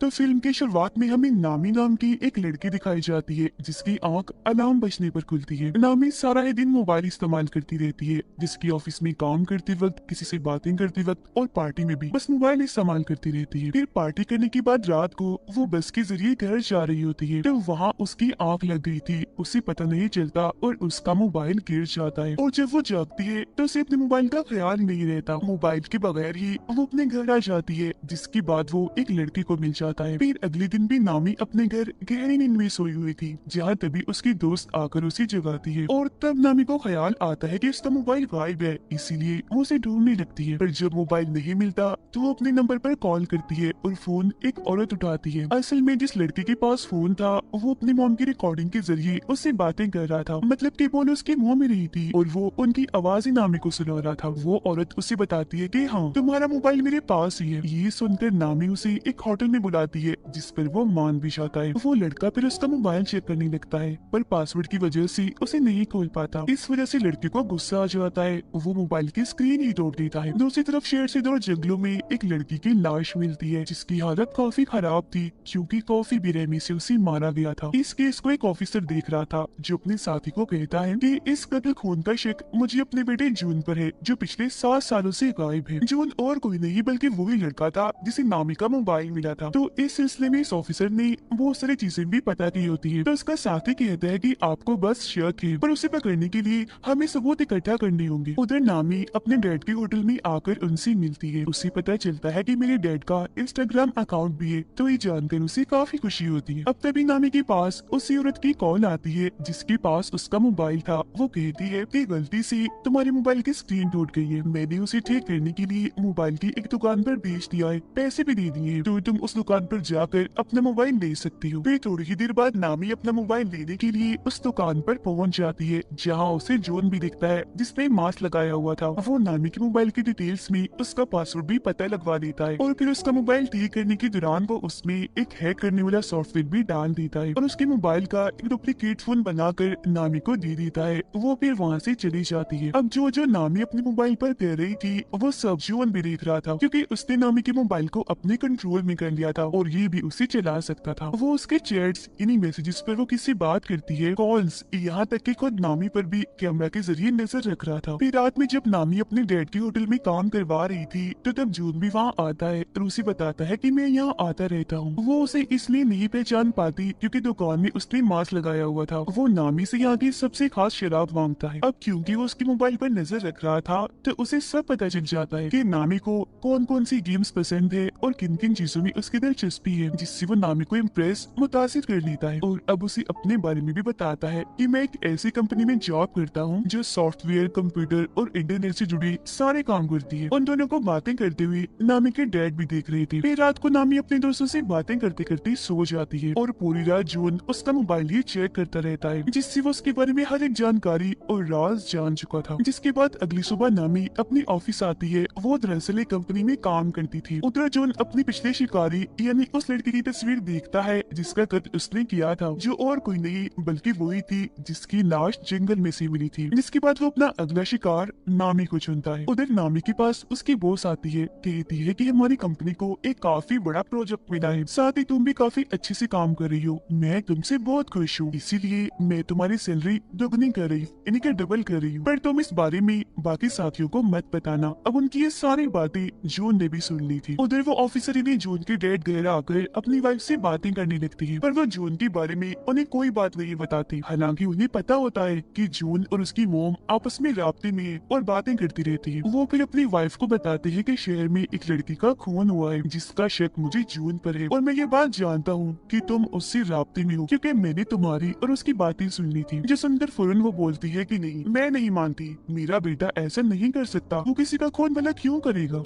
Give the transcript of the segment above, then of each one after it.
तो फिल्म की शुरुआत में हमें नामी नाम की एक लड़की दिखाई जाती है जिसकी आंख अलार्म बजने पर खुलती है। नामी सारा ही दिन मोबाइल इस्तेमाल करती रहती है, जिसकी ऑफिस में काम करते वक्त, किसी से बातें करते वक्त और पार्टी में भी बस मोबाइल इस्तेमाल करती रहती है। फिर पार्टी करने के बाद रात को वो बस के जरिए घर जा रही होती है, तो वहाँ उसकी आंख लग गई थी, उसे पता नहीं चलता और उसका मोबाइल गिर जाता है। और जब वो जागती है तो उसे अपने मोबाइल का ख्याल नहीं रहता। मोबाइल के बगैर ही वो अपने घर आ जाती है, जिसके बाद वो एक लड़की को मिल जाता है। फिर अगले दिन भी नामी अपने घर गहरी नींद में सोई हुई थी, जहाँ तभी उसकी दोस्त आकर उसे जगाती है और तब नामी को ख्याल आता है कि उसका मोबाइल गायब है, इसीलिए वो उसे ढूंढने लगती है। पर जब मोबाइल नहीं मिलता तो वो अपने नंबर पर कॉल करती है और फोन एक औरत उठाती है। असल में जिस लड़की के पास फोन था वो अपनी मॉम की रिकॉर्डिंग के जरिए उससे बातें कर रहा था, मतलब कि बोल उसके मुंह में रही थी और वो उनकी आवाज ही नामी को सुना रहा था। वो औरत उसे बताती है कि हाँ, तुम्हारा मोबाइल मेरे पास ही है। ये सुनकर नामी उसे एक होटल में बुलाती है, जिस पर वो मान भी जाता है। वो लड़का फिर उसका मोबाइल चेक करने लगता है, पर पासवर्ड की वजह से उसे नहीं खोल पाता। इस वजह से लड़के को गुस्सा आ जाता है, वो मोबाइल की स्क्रीन ही तोड़ देता है। दूसरी तरफ शेर से दूर जंगलों में एक लड़की की लाश मिलती है, जिसकी हालत काफी खराब थी क्योंकि काफी बेरहमी से उसे मारा गया था। इस केस को एक ऑफिसर देख रहा था, जो अपने साथी को कहता है कि इस कत्ल खून का शक मुझे अपने बेटे जून पर है, जो पिछले 7 सालों से गायब है। जून और कोई नहीं बल्कि वही लड़का था जिसे नामी का मोबाइल मिला था। तो इस सिलसिले में इस ऑफिसर ने बहुत सारी चीजें भी पता की होती है। तो उसका साथी कहता है कि आपको बस शक है, पर उसे पकड़ने के लिए हमें सबूत इकट्ठा करने होंगे। उधर नामी अपने डैड के होटल में आकर उनसे मिलती है। उसे पता चलता है कि मेरे डैड का इंस्टाग्राम अकाउंट भी है, तो ये जानकर उसे काफी खुशी होती है। अब तभी नामी के पास उसी औरत की कॉल आती है जिसके पास उसका मोबाइल था। वो कहती है कि गलती से तुम्हारे मोबाइल की स्क्रीन टूट गई है, मैंने उसे ठीक करने के लिए मोबाइल की एक दुकान पर भेज दिया है, पैसे भी दे दिए, तो तुम उस दुकान पर जाकर अपना मोबाइल ले सकती हो। फिर थोड़ी ही देर बाद नामी अपना मोबाइल लेने के लिए उस दुकान पर पहुंच जाती है, जहां उसे जॉन भी दिखता है जिसने मास्क लगाया हुआ था। वो नामी के मोबाइल की डिटेल्स में उसका पासवर्ड भी पता लगवा देता है और फिर उसका मोबाइल ठीक करने के दौरान वो उसमें एक हैक करने वाला सॉफ्टवेयर भी डाल देता है और उसके मोबाइल का एक डुप्लीकेट फोन बनाकर नामी को दे देता है। वो फिर वहाँ से चली जाती है। अब जो जो नामी अपने मोबाइल पर कर रही थी वो सब जॉन भी देख रहा था, क्योंकि उसने नामी के मोबाइल को अपने कंट्रोल में कर लिया था और ये भी उसे चला सकता था। वो उसके चैट्स, इन्हीं मैसेजेस पर वो किससे बात करती है, कॉल्स, यहाँ तक कि खुद नामी पर भी कैमरा के जरिए नजर रख रहा था। फिर रात में जब नामी अपने डैड के होटल में काम करवा रही थी तो तब जून भी वहाँ आता है और उसे बताता है कि मैं यहाँ आता रहता हूँ। वो उसे इसलिए नहीं पहचान पाती क्योंकि दुकान में उसने मास्क लगाया हुआ था। वो नामी से यहाँ की सबसे खास शराब मांगता है। अब क्योंकि वो उसके मोबाइल पर नजर रख रहा था तो उसे सब पता चल जाता है कि नामी को कौन कौन सी गेम्स पसंद है और किन किन चीजों में उसकी दिलचस्पी है, जिससे वो नामी को इम्प्रेस, मुतासिर कर लेता है। और अब उसे अपने बारे में भी बताता है कि मैं एक ऐसी कंपनी में जॉब करता हूँ जो सॉफ्टवेयर, कंप्यूटर और इंटरनेट से जुड़ी सारे काम करती है। उन दोनों को बातें करते हुए नामी के डैड भी देख रहे थे। फिर रात को नामी अपने दोस्तों से बातें करते करते सो जाती है और पूरी रात जून उसका मोबाइल ही चेक करता रहता है, जिससे वो उसके बारे में हर एक जानकारी और राज जान चुका था। जिसके बाद अगली सुबह नामी अपनी ऑफिस आती है। वो दरअसल एक कंपनी में काम करती थी। उधर जून अपनी पिछले शिकारी यानी उस लड़की की तस्वीर देखता है जिसका कत्ल उसने किया था, जो और कोई नहीं बल्कि वही थी जिसकी लाश जंगल में से मिली थी। जिसके बाद वो अपना अगला शिकार नामी को चुनता है। उधर नामी के पास उसकी बॉस आती है, कहती है कि हमारी कंपनी को एक काफी बड़ा प्रोजेक्ट मिला है, साथ ही तुम भी काफी अच्छे से काम कर रही हो, मैं तुमसे बहुत खुश हूँ, इसीलिए मैं तुम्हारी सैलरी दोगुनी कर रही हूँ, यानी कि डबल कर रही हूँ, पर तुम इस बारे में बाकी साथियों को मत बताना। अब उनकी ये सारी बातें जून ने भी सुन ली थी। उधर वो ऑफिसर ने जून के डैड घर आकर अपनी वाइफ से बातें करने लगती है, पर वो जून के बारे में उन्हें कोई बात नहीं बताती। हालांकि उन्हें पता होता है कि जून और उसकी मोम आपस में राब्ते में है और बातें करती रहती है। वो फिर अपनी वाइफ को बताते हैं कि शहर में एक लड़की का खून हुआ है जिसका शक मुझे जून पर है और मैं ये बात जानता हूँ कि तुम उससे राब्ते में हो, क्योंकि मैंने तुम्हारी और उसकी बातें सुन ली थी। जो सुनकर फौरन वो बोलती है कि नहीं, मैं नहीं मानती, मेरा बेटा ऐसा नहीं कर सकता, वो किसी का खून भला क्यों करेगा।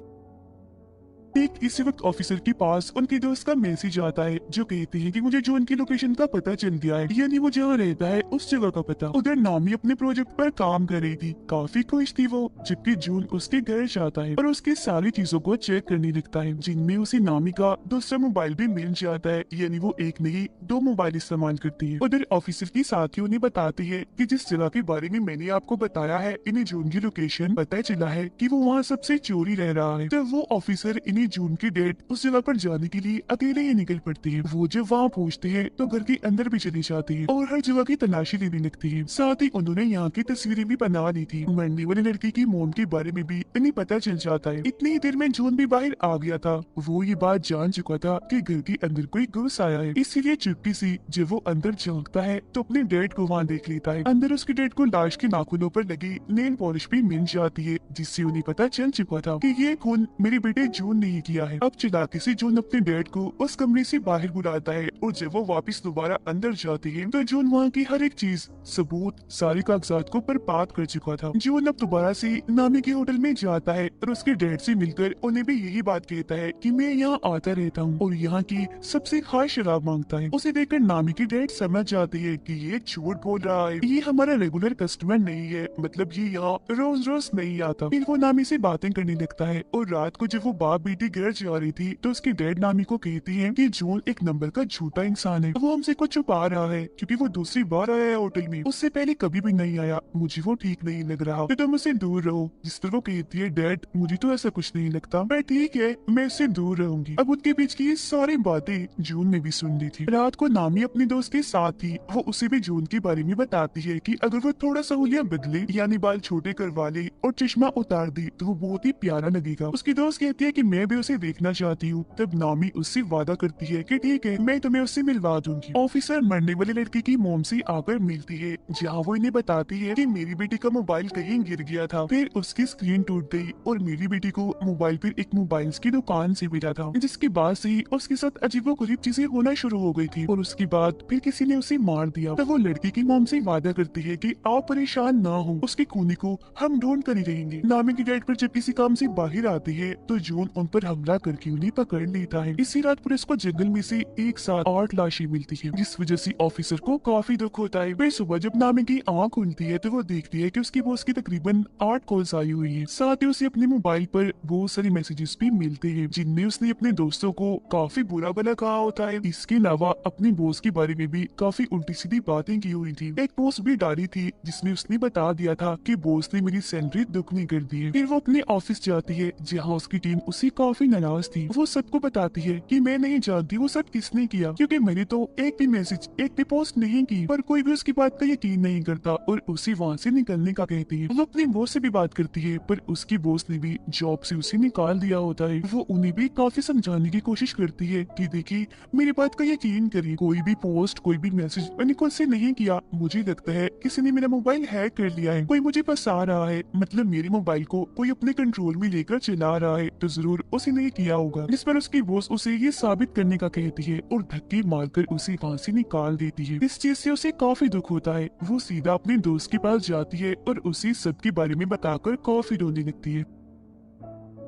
ठीक इसी वक्त ऑफिसर के पास उनके दोस्त का मैसेज आता है जो कहते हैं कि मुझे जॉन की लोकेशन का पता चल गया है, यानी वो जहाँ रहता है उस जगह का पता। उधर नामी अपने प्रोजेक्ट पर काम कर रही थी, काफी खुश थी वो, जबकि जून उसके घर जाता है और उसकी सारी चीजों को चेक करने लगता है, जिनमें उसे नामी का दूसरा मोबाइल भी मिल जाता है, यानी वो एक नहीं 2 मोबाइल इस्तेमाल करती है। उधर ऑफिसर की साथियों ने बताती है कि जिस जगह के बारे में मैंने आपको बताया है, इन्हें जून की लोकेशन पता चला है कि वो वहाँ सबसे चोरी रह रहा है। तो वो ऑफिसर इन्हें ही जून की डेट उस जगह पर जाने के लिए अकेले ही निकल पड़ते हैं। वो जब वहाँ पहुँचते हैं तो घर के अंदर भी चली जाती है और हर जगह की तलाशी लेने लगती है। साथ ही उन्होंने यहाँ की तस्वीरें भी बना ली थी। मरने वाली लड़की की मोम के बारे में भी इन्हें पता चल जाता है। इतनी ही देर में जून भी बाहर आ गया था। वो ये बात जान चुका था कि घर के अंदर कोई घुस आया है, इसीलिए चुपके से जब वो अंदर झांकता है तो अपने डैड को वहाँ देख लेता है। अंदर उसके डैड को लाश के नाखूनों पर लगी नेल पॉलिश भी मिल जाती है, जिससे उन्हें पता चल चुका था कि ये खून मेरे बेटे जून ने ही किया है। अब चालाकी से जून अपने डैड को उस कमरे से बाहर बुलाता है और जब वो वापस दोबारा अंदर जाते हैं तो जून वहाँ की हर एक चीज, सबूत, सारे कागजात को बर्बाद कर चुका था। जून अब दोबारा से नामी के होटल में जाता है और उसके डैड से मिलकर उन्हें भी यही बात कहता है कि मैं यहाँ आता रहता हूँ और यहाँ की सबसे खास शराब मांगता है। उसे देखकर नामी की डैड समझ जाती है कि ये झूठ बोल रहा है, ये हमारा रेगुलर कस्टमर नहीं है, मतलब ये यहाँ रोज रोज नहीं आता। फिर वो नामी से बातें करने लगता है और रात को जब वो बाप बेटी घर जा रही थी तो उसके डैड नामी को कहती है कि जून एक नंबर का झूठा इंसान है, वो हमसे कुछ छुपा रहा है क्योंकि वो दूसरी बार आया है होटल में, उससे पहले कभी भी नहीं आया, मुझे वो ठीक नहीं लग रहा, तो तुम उससे दूर रहो। जिस पर वो कहती है डैड मुझे तो ऐसा कुछ नहीं लगता, मैं ठीक है, मैं इससे दूर रहूंगी। अब उनके बीच की ये सारी बातें जून ने भी सुन ली थी। रात को नामी अपने दोस्त के साथ थी, वो उसे भी जून के बारे में बताती है कि अगर वो थोड़ा सा हुलिया बदले यानी बाल छोटे करवा ले और चश्मा उतार दे तो वो बहुत ही प्यारा लगेगा। उसकी दोस्त कहती है कि मैं भी उसे देखना चाहती हूँ। तब नामी उससे वादा करती है कि ठीक है, मैं तुम्हें उससे मिलवा दूंगी। ऑफिसर मरने वाली लड़की की मोम से आकर मिलती है, जहाँ वो इन्हें बताती है कि मेरी बेटी का मोबाइल कहीं गिर गया था, फिर उसकी स्क्रीन टूट गई और मेरी बेटी को मोबाइल फिर एक मोबाइल की दुकान से मिला था, जिसके बाद से ही उसके साथ अजीबोगरीब चीजें होना शुरू हो गई थी और उसके बाद फिर किसी ने उसे मार दिया। तब वो लड़की की मोम से वादा करती है कि आप परेशान ना हो, उसके खूनी को हम ढूंढ कर ही रहेंगे। नामी की डेट पर जब किसी काम से बाहर आती है तो जून उन पर हमला करके उन्हें पकड़ लेता है। इसी रात पुलिस को जंगल में से एक साथ 8 लाशें मिलती है, जिस वजह से ऑफिसर को काफी दुख होता है। फिर सुबह जब नामी की आंख खुलती है तो वो देखती है कि उसकी बॉस की तकरीबन 8 कॉल्स आई हुई है। साथ ही उसे अपने मोबाइल पर बहुत सारे मैसेजेस भी मिलते हैं, जिनमें उसने अपने दोस्तों को काफी बुरा भला कहा होता है। इसके अलावा अपनी बॉस के बारे में भी काफी उल्टी सीधी बातें की हुई थी। एक पोस्ट भी डाली थी जिसमें उसने बता दिया था कि बॉस ने मेरी सैलरी दुगनी कर दी है। फिर वो अपने ऑफिस जाती है जहाँ उसकी टीम उससे काफी नाराज थी। वो सबको बताती है कि मैं नहीं जानती वो सब किसने किया, क्योंकि मैंने तो एक भी मैसेज, एक भी पोस्ट नहीं की, पर कोई भी उसकी बात का यकीन नहीं करता और उसे वहाँ से निकलने का कहती है। वो अपनी बॉस से भी बात करती है, पर उसकी बॉस ने भी जॉब से उसे निकाल दिया होता है। वो उन्हें भी काफी समझाने की कोशिश करती है कि देखिए मेरी बात का यकीन करिए, कोई भी पोस्ट, कोई भी मैसेज मैंने खुद से नहीं किया, मुझे लगता है किसी ने मेरा मोबाइल हैक कर लिया है, कोई मुझे फंसा रहा है, मतलब मेरे मोबाइल को कोई अपने कंट्रोल में लेकर चला रहा है, तो जरूर उसे नहीं किया होगा। जिस पर उसकी बॉस उसे ये साबित करने का कहती है और धक्के मारकर उसे वहाँ से निकाल देती है। इस चीज से उसे काफी दुख होता है। वो सीधा अपने दोस्त के पास जाती है और उसे सबके बारे में बताकर काफी रोने लगती है।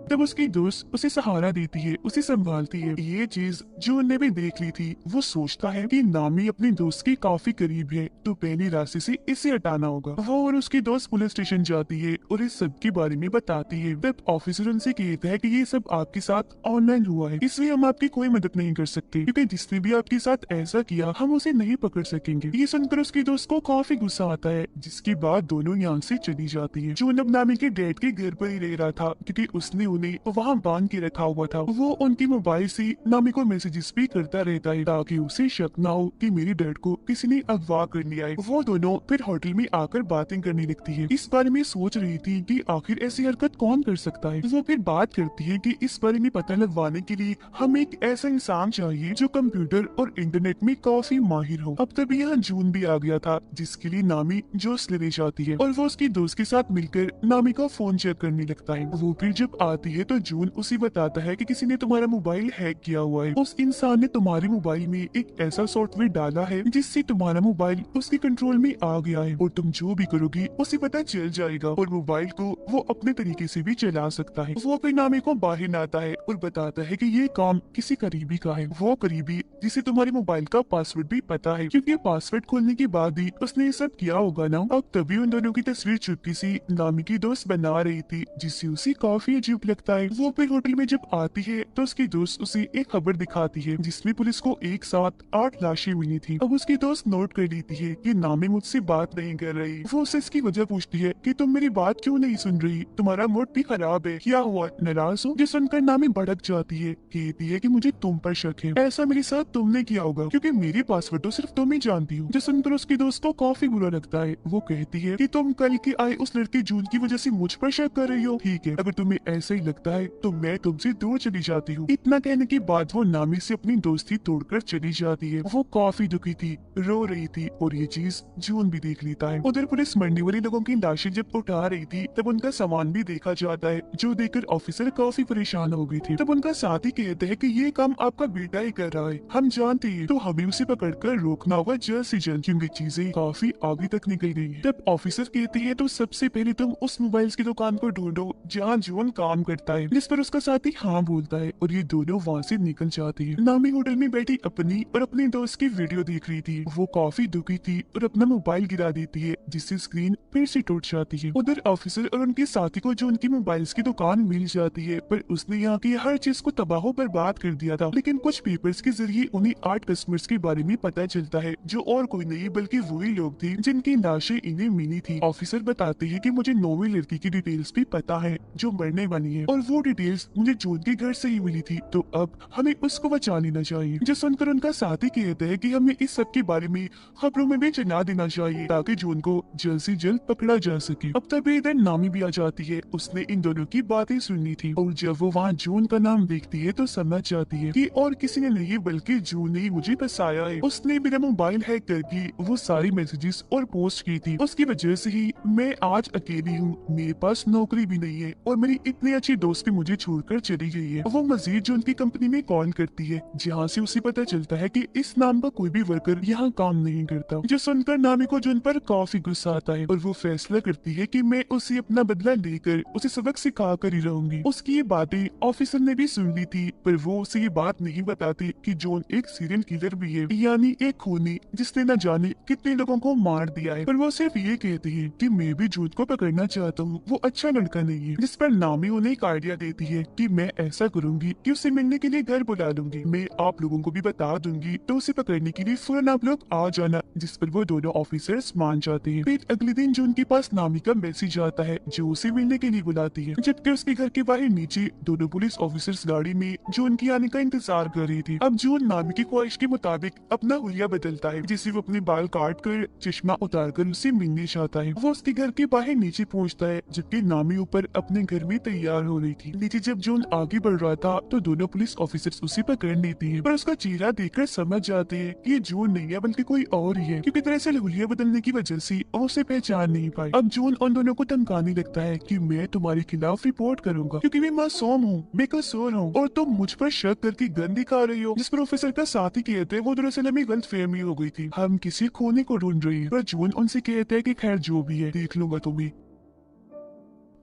तब उसकी दोस्त उसे सहारा देती है, उसे संभालती है। ये चीज जून ने भी देख ली थी। वो सोचता है कि नामी अपने दोस्त के काफी करीब है, तो पहले रास्ते से इसे हटाना होगा। वो और उसकी दोस्त पुलिस स्टेशन जाती है और इस सब के बारे में बताती है। तब ऑफिसर उनसे कहता है कि ये सब आपके साथ ऑनलाइन हुआ है, इसलिए हम आपकी कोई मदद नहीं कर सकते, क्योंकि जिसने भी आपके साथ ऐसा किया हम उसे नहीं पकड़ सकेंगे। ये सुनकर उसकी दोस्त को काफी गुस्सा आता है, जिसके बाद दोनों यहाँ से चली जाती है। जून अब नामी के डैड के घर पर ही रह रहा था, क्योंकि उसने उन्हें वहाँ बांध के रखा हुआ था। वो उनकी मोबाइल से नामी को मैसेजेस भी करता रहता है ताकि उसे शक ना हो कि मेरी डैड को किसी ने अगवा कर लिया है। वो दोनों फिर होटल में आकर बातें करने लगती है। इस बारे में सोच रही थी कि आखिर ऐसी हरकत कौन कर सकता है। वो फिर बात करती है कि इस बारे में पता लगवाने के लिए हमें एक ऐसा इंसान चाहिए जो कंप्यूटर और इंटरनेट में काफी माहिर हो। अब तभी यहाँ जून भी आ गया था, जिसके लिए नामी जोश लेने जाती है और वो उसकी दोस्त के साथ मिलकर नामी का फोन चेक करने लगता है। वो फिर जब आती है तो जून उसे बताता है कि किसी ने तुम्हारा मोबाइल हैक किया हुआ है। उस इंसान ने तुम्हारे मोबाइल में एक ऐसा सॉफ्टवेयर डाला है जिससे तुम्हारा मोबाइल उसके कंट्रोल में आ गया है और तुम जो भी करोगी उसे पता चल जाएगा और मोबाइल को वो अपने तरीके से भी चला सकता है। वो फिर नामी को बाहर लाता है और बताता है कि ये काम किसी करीबी का है, वो करीबी जिसे तुम्हारे मोबाइल का पासवर्ड भी पता है, क्योंकि पासवर्ड खोलने के बाद ही उसने ये सब किया होगा ना। अब तभी उन दोनों की तस्वीर चुपके से नामी की दोस्त बना रही थी, जिससे उसे काफी अजीब लगता है। वो फिर होटल में जब आती है तो उसकी दोस्त उसे एक खबर दिखाती है जिसमें पुलिस को एक साथ 8 लाशें मिली थी। अब उसकी दोस्त नोट कर लेती है कि नामी मुझसे बात नहीं कर रही। वो उससे इसकी वजह पूछती है कि तुम मेरी बात क्यों नहीं सुन रही, तुम्हारा मूड भी खराब है, क्या हुआ, नाराज हो? जो सुनकर नामी भड़क जाती है, कहती है कि मुझे तुम पर शक है, ऐसा मेरे साथ तुमने किया होगा क्योंकि मेरी पासवर्ड तो सिर्फ तुम ही जानती हो। जो सुनकर उसकी दोस्त को काफी बुरा लगता है। वो कहती है कि तुम कल के आए उस लड़के जून की वजह से मुझ पर शक कर रही हो। ठीक है, अगर तुम्हें ऐसा ही लगता है तो मैं तुमसे दूर चली जाती हूँ। इतना कहने के बाद वो नामी से अपनी दोस्ती तोड़कर चली जाती है। वो काफी दुखी थी, रो रही थी और ये चीज जून भी देख लेता है। उधर पुलिस मरने वाले लोगों की लाशें जब उठा रही थी तब उनका सामान भी देखा जाता है, जो देखकर ऑफिसर काफी परेशान हो गई थी। तब उनका साथी कहते हैं कि ये काम आपका बेटा ही कर रहा है, हम जानते हैं, तो हमें उसे पकड़कर रोकना होगा जल्द से जल्द क्योंकि चीजें काफी आगे तक निकल गई है। तब ऑफिसर कहते हैं तो सबसे पहले तुम उस मोबाइल्स की दुकान को ढूंढो जहाँ जून काम करता है, जिस पर उसका साथी हाँ बोलता है और ये दोनों वहाँ से निकल जाते हैं। नामी होटल में बैठी अपनी और अपने दोस्त की वीडियो देख रही थी। वो काफी दुखी थी और अपना मोबाइल गिरा देती है जिससे स्क्रीन फिर से टूट जाती है। उधर ऑफिसर और उनके साथी को जो उनकी मोबाइल्स की दुकान मिल जाती है, पर उसने यहाँ की हर चीज को तबाह बर्बाद कर दिया था। लेकिन कुछ पेपर्स के जरिए उन्हें 8 कस्टमर्स के बारे में पता चलता है जो और कोई नहीं बल्कि वही लोग थे जिनकी लाशें इन्हें मिली थी। ऑफिसर बताते हैं कि मुझे 9वीं लड़की की डिटेल्स भी पता है जो मरने वाली है और वो डिटेल्स मुझे जून के घर से ही मिली थी, तो अब हमें उसको बचा लेना चाहिए। जो सुनकर उनका साथी कहता है कि हमें इस सब के बारे में खबरों में भी चला देना चाहिए ताकि जून को जल्द से जल्द पकड़ा जा सके। अब तभी इधर नामी भी आ जाती है। उसने इन दोनों की बातें सुननी थी और जब वो वहाँ जून का नाम देखती है तो समझ जाती है कि और किसी ने नहीं बल्कि जून ने ही मुझे फंसाया है। उसने मेरा मोबाइल हैक करके वो सारी मैसेजेस और पोस्ट की थी, उसकी वजह से ही मैं आज अकेली हूँ, मेरे पास नौकरी भी नहीं है और मेरी इतनी अच्छी दोस्त भी मुझे छोड़कर चली गई है। वो मजीद जून की कंपनी में कॉल करती है जहाँ से उसे पता चलता है कि इस नाम का कोई भी वर्कर यहाँ काम नहीं करता। जो सुनकर नामी को जून पर काफी गुस्सा आता है और वो फैसला करती है कि मैं उसे अपना बदला लेकर उसे सबक सिखा कर ही रहूंगी। उसकी ये बातें ऑफिसर ने भी सुन ली थी, पर वो उसे ये बात नहीं बताती कि जॉन एक सीरियल किलर भी है, यानी एक खूनी जिसने न जाने कितने लोगों को मार दिया है। पर वो सिर्फ ये कहती है कि मैं भी जून को पकड़ना चाहता हूँ, वो अच्छा लड़का नहीं है। जिस पर नामी उन्हें एक आइडिया देती है कि मैं ऐसा करूंगी कि उसे मिलने के लिए घर बुला लूंगी, मैं आप लोगों को भी बता दूंगी तो उसे पकड़ने के लिए फौरन आप लोग आ जाना। जिस पर वो दोनों ऑफिसर्स मान जाते हैं। फिर अगले दिन जून के पास नामी का मैसेज आता है जो उसे मिलने के लिए बुलाती है, जबकि उसके घर के बाहर नीचे दोनों पुलिस ऑफिसर्स गाड़ी में जून के आने का इंतजार कर रही थी। अब जून नामी की ख्वाहिश के मुताबिक अपना हुलिया बदलता है, जिससे वो अपने बाल काट कर चश्मा उतार कर उसे मिलने चाहता है। वो उसके घर के बाहर नीचे पहुँचता है जबकि नामी ऊपर अपने घर में तैयार हो रही थी। नीचे जब जून आगे बढ़ रहा था तो दोनों पुलिस ऑफिसर्स उसे पकड़ लेते हैं, पर उसका चेहरा देखकर समझ जाते हैं कि ये जून नहीं है बल्कि कोई और ही है, क्योंकि दरअसल हुलिया बदलने की वजह से वो उसे पहचान नहीं पाई। अब जून उन दोनों को धमकाने लगता है कि मैं तुम्हारे खिलाफ रिपोर्ट करूंगा क्योंकि मैं मासूम हूँ, बेकसूर हूँ और तुम मुझ पर शक करके गन दिखा रही हो। जिस पर ऑफिसर का साथी कहते हैं वो दरअसल हमें गलतफहमी हो गई थी, हम किसी खोने को ढूंढ रहे हैं। पर जून उनसे कहता है कि खैर जो भी है देख लूंगा तुम्हें।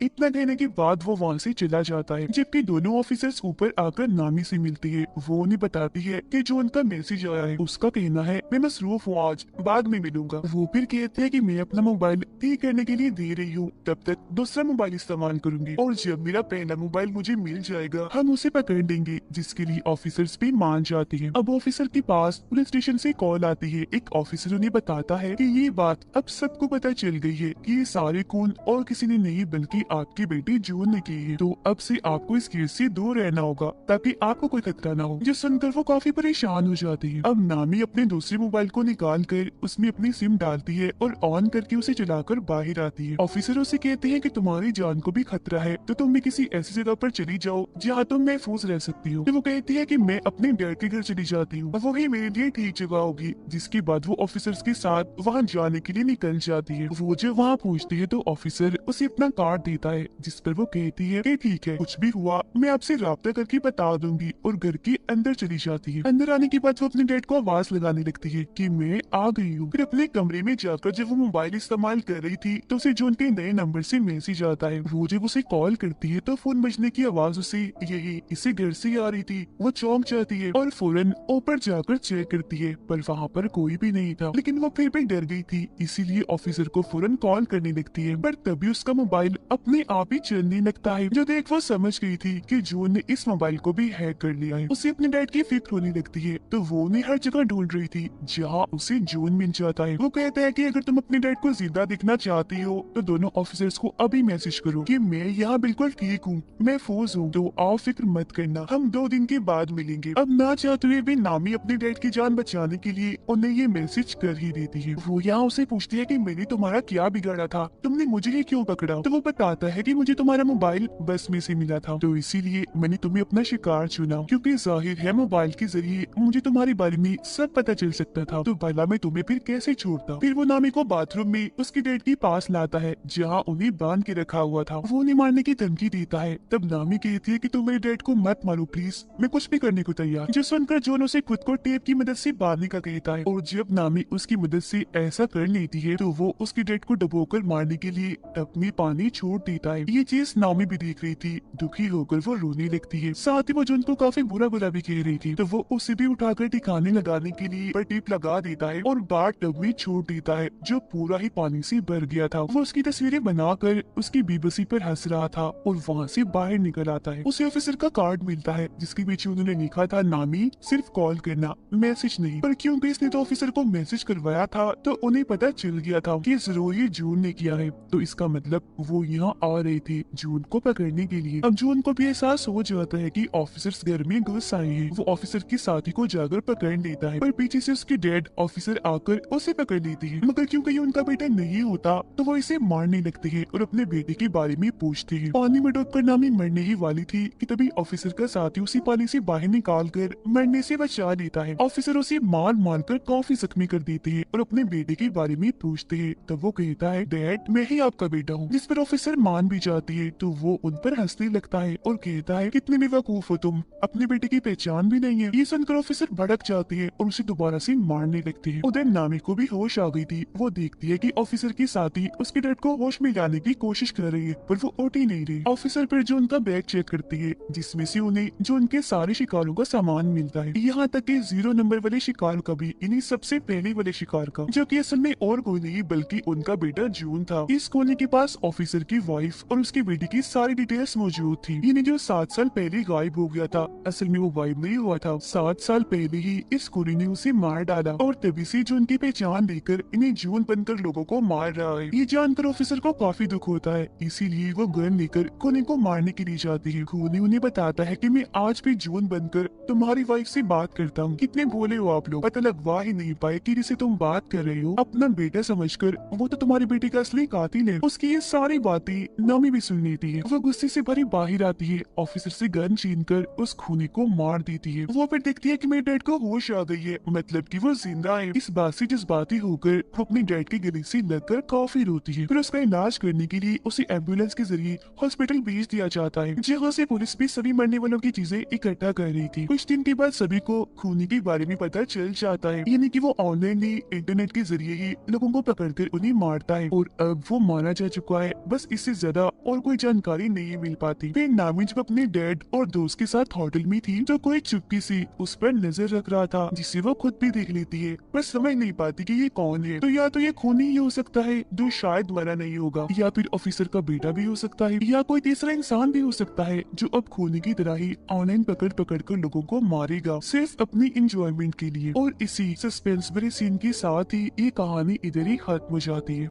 इतना कहने के बाद वो वहाँ से चला जाता है, जबकि दोनों ऑफिसर्स ऊपर आकर नामी से मिलती है। वो उन्हें बताती है कि जो उनका मैसेज आया है उसका कहना है मैं मसरूफ हूँ, आज बाद में मिलूंगा। वो फिर कहते हैं कि मैं अपना मोबाइल ठीक करने के लिए दे रही हूँ, तब तक दूसरा मोबाइल इस्तेमाल करूंगी और जब मेरा पहला मोबाइल मुझे मिल जाएगा हम उसे पकड़ लेंगे, जिसके लिए ऑफिसर्स भी मान जाते हैं। अब ऑफिसर के पास पुलिस स्टेशन से कॉल आती है। एक ऑफिसर उन्हें बताता है कि ये बात अब सबको पता चल गई है कि ये सारे खून और किसी ने नहीं बल्कि आपकी बेटी जून ने की है, तो अब से आपको इस केस से दूर रहना होगा ताकि आपको कोई खतरा ना हो। जो सुनकर वो काफी परेशान हो जाती है। अब नामी अपने दूसरे मोबाइल को निकाल कर उसमें अपनी सिम डालती है और ऑन करके उसे चलाकर बाहर आती है। ऑफिसर उसे कहते हैं कि तुम्हारी जान को भी खतरा है तो तुम भी किसी ऐसी जगह पर चली जाओ जहाँ तुम महफूज रह सकती हो। तो वो कहती है कि मैं अपने डैड के घर चली जाती हूँ, वही मेरे लिए ठीक जगह होगी। जिसके बाद वो ऑफिसर्स के साथ वहाँ जाने के लिए निकल जाती है। वो जब वहाँ पहुँचती है तो ऑफिसर उसे अपना कार्ड देता है, जिस पर वो कहती है कि ठीक है कुछ भी हुआ मैं आपसे राब्ता करके बता दूंगी, और घर के अंदर चली जाती है। अंदर आने के बाद वो अपने डैड को आवाज लगाने लगती है कि मैं आ गई हूँ। फिर अपने कमरे में जाकर जब वो मोबाइल इस्तेमाल कर रही थी तो उसे जून के नए नंबर से मैसेज आता है। वो जब उसे कॉल करती है तो फोन बजने की आवाज उसे यही इसे घर से आ रही थी। वो चौंक जाती है और फौरन ऊपर जाकर चेक करती है, पर वहाँ पर कोई भी नहीं था। लेकिन वो फिर भी डर गई थी, इसीलिए ऑफिसर को फौरन कॉल करने लगती है। पर तभी उसका मोबाइल अपने आप ही चलने लगता है। जो देख वो समझ गई थी कि जून ने इस मोबाइल को भी हैक कर लिया है। उसे अपने डैड की फिक्र होने लगती है, तो वो उन्हें हर जगह ढूंढ रही थी जहाँ उसे जून मिल जाता है। वो कहता है कि अगर तुम अपने डैड को जिंदा देखना चाहती हो तो दोनों ऑफिसर्स को अभी मैसेज करो कि मैं यहाँ बिल्कुल ठीक हूँ, महफूज हूँ, तो आओ फिक्र मत करना, हम 2 दिन के बाद मिलेंगे। अब ना चाहते हुए भी नामी अपने डैड की जान बचाने के लिए उन्हें ये मैसेज कर ही देती है। वो यहाँ उसे पूछती है कि मैंने तुम्हारा क्या बिगाड़ा था, तुमने मुझे ही क्यों पकड़ा? तो वो बताता है कि मुझे तुम्हारा मोबाइल बस में से मिला था, तो इसीलिए मैंने तुम्हें अपना शिकार चुना, क्योंकि जाहिर है मोबाइल के जरिए मुझे तुम्हारे बारे में सब पता चल सकता था, तो भला मैं तुम्हें फिर कैसे छोड़ता? फिर वो नामी को बाथरूम में उसके डैड के पास लाता है जहाँ उन्हें बांध के रखा हुआ था। वो उन्हें मारने की धमकी देता है। तब नामी कहती है कि तुम मेरे डैड को मत मारो प्लीज, मैं कुछ भी करने को तैयार। जो सुनकर जॉन उसे खुद को टेप की मदद से बांधने का कहता है, और जब नामी उसकी मदद से ऐसा कर लेती है तो वो उसके डैड को डुबोकर मारने के लिए टब में पानी छोड़ देता है। ये चीज नामी भी देख रही थी। दुखी होकर वो रोने लगती है। साथ ही वो जॉन को काफी बुरा बुरा भी कह रही थी, तो वो उसे भी उठाकर ठिकाने लगाने के लिए पर टेप लगा देता है और बाथ टब में छोड़ देता है जो पूरा ही पानी से भर गया था। वो उसकी तस्वीरें बनाकर उसकी बेबसी पर हंस रहा था और वहाँ से बाहर निकल आता है। उसे ऑफिसर का कार्ड मिलता है जिसके पीछे उन्होंने लिखा था नामी सिर्फ कॉल करना, मैसेज नहीं। पर क्योंकि इसने तो ऑफिसर को मैसेज करवाया था तो उन्हें पता चल गया था कि जरूर ये जून ने किया है, तो इसका मतलब वो यहाँ आ रहे थे जून को पकड़ने के लिए। अब जून को भी एहसास हो जाता है कि ऑफिसर्स घर में घुस आए हैं। वो ऑफिसर के साथी को जाकर पकड़ लेता है, पर पीछे से उसकी डैड ऑफिसर आकर उसे पकड़ लेती है। मगर क्योंकि ये उनका बेटा नहीं होता तो वो इसे मारने लगते हैं और अपने बेटे के बारे में पूछते हैं। पानी में डूबकर नामी मरने ही वाली थी कि तभी ऑफिसर का साथी उसी पानी से बाहर निकाल कर मरने से बचा लेता है। ऑफिसर उसे मार मार कर काफी जख्मी कर देते हैं और अपने बेटे के बारे में पूछते हैं। तब वो कहता है डैड मैं ही आपका बेटा हूँ, जिस पर ऑफिसर मान भी जाती है। तो वो उन पर हंसने लगता है और कहता है कितने बेवकूफ हो तुम, अपने बेटे की पहचान भी नहीं है। ये सुनकर ऑफिसर भड़क जाती है और उसे दोबारा से मारने लगती है। उधर नामी को भी होश आ गई थी। वो देखती है कि ऑफिसर की साथी उसके डैड को होश में लाने की कोशिश कर रही है, पर वो उठ ही नहीं रही। ऑफिसर फिर जो उनका बैग चेक करती है जिसमें से उन्हें जो उनके सारे शिकारों का सामान मिलता है, यहाँ तक कि 0 नंबर वाले शिकार का भी, इन्हीं सबसे पहले वाले शिकार का, जो कि असल में और कोई नहीं बल्कि उनका बेटा जून था। इस कोने के पास ऑफिसर की वाइफ और उसकी बेटी की सारी डिटेल्स मौजूद थी। इन्हें जो 7 साल पहले गायब हो गया था, असल में वो गायब नहीं हुआ था, 7 साल पहले ही इस कोने ने उसे मार डाला और तभी से जून की पहचान लेकर इन्हें जून बनकर लोगों को मार रहा है। ये जानकर ऑफिसर को काफी दुख होता है, इसीलिए वो गन लेकर कोने को मारने के लिए जाती है। कोने उन्हें बताता है कि मैं आज भी जून बनकर तुम्हारी वाइफ से बात करता हूँ। कितने भोले हो आप लोग, पता लगवा ही नहीं पाए कि जिसे तुम बात कर रहे हो अपना बेटा समझकर, वो तो तुम्हारे बेटे का असली कातिल है। उसकी ये सारी बातें नामी भी सुन लेती है। वो गुस्से से भरी बाहर आती है, ऑफिसर से गन छीनकर उस खूनी को मार देती है। वो फिर देखती है कि मेरे डैड को होश आ गई है, मतलब कि वो जिंदा है। इस बात से जज्बाती होकर वो अपने डैड के गले से लगकर काफी रोती है। फिर उसका इलाज करने के लिए उसे एम्बुलेंस के जरिए हॉस्पिटल भेज दिया जाता है, जहाँ से पुलिस भी सभी मरने वालों की चीजें इकट्ठा कर रही थी। कुछ दिन के बाद सभी को खूनी के बारे में पता चल जाता है, यानी कि वो ऑनलाइन ही इंटरनेट के जरिए ही लोगों को पकड़कर उन्हें मारता है और अब वो मारा जा चुका है। बस इससे ज्यादा और कोई जानकारी नहीं मिल पाती। फिर नामी जब अपने डैड और दोस्त के साथ होटल में थी तो कोई चुपके से उस पर नजर रख रहा था, जिसे वो खुद भी देख लेती है, पर समझ नहीं पाती कि ये कौन है। तो या तो ये खूनी ही हो सकता है जो शायद मरा नहीं होगा, या फिर ऑफिसर का बेटा भी हो सकता है, या कोई तीसरा इंसान भी हो सकता है जो अब खूनी की तरह ही ऑनलाइन पकड़ पकड़ कर लोगों को मारेगा सिर्फ अपनी इंजॉयमेंट के लिए। और इसी सस्पेंस भरे सीन के साथ ही ये कहानी इधर ही खत्म हो जाती है।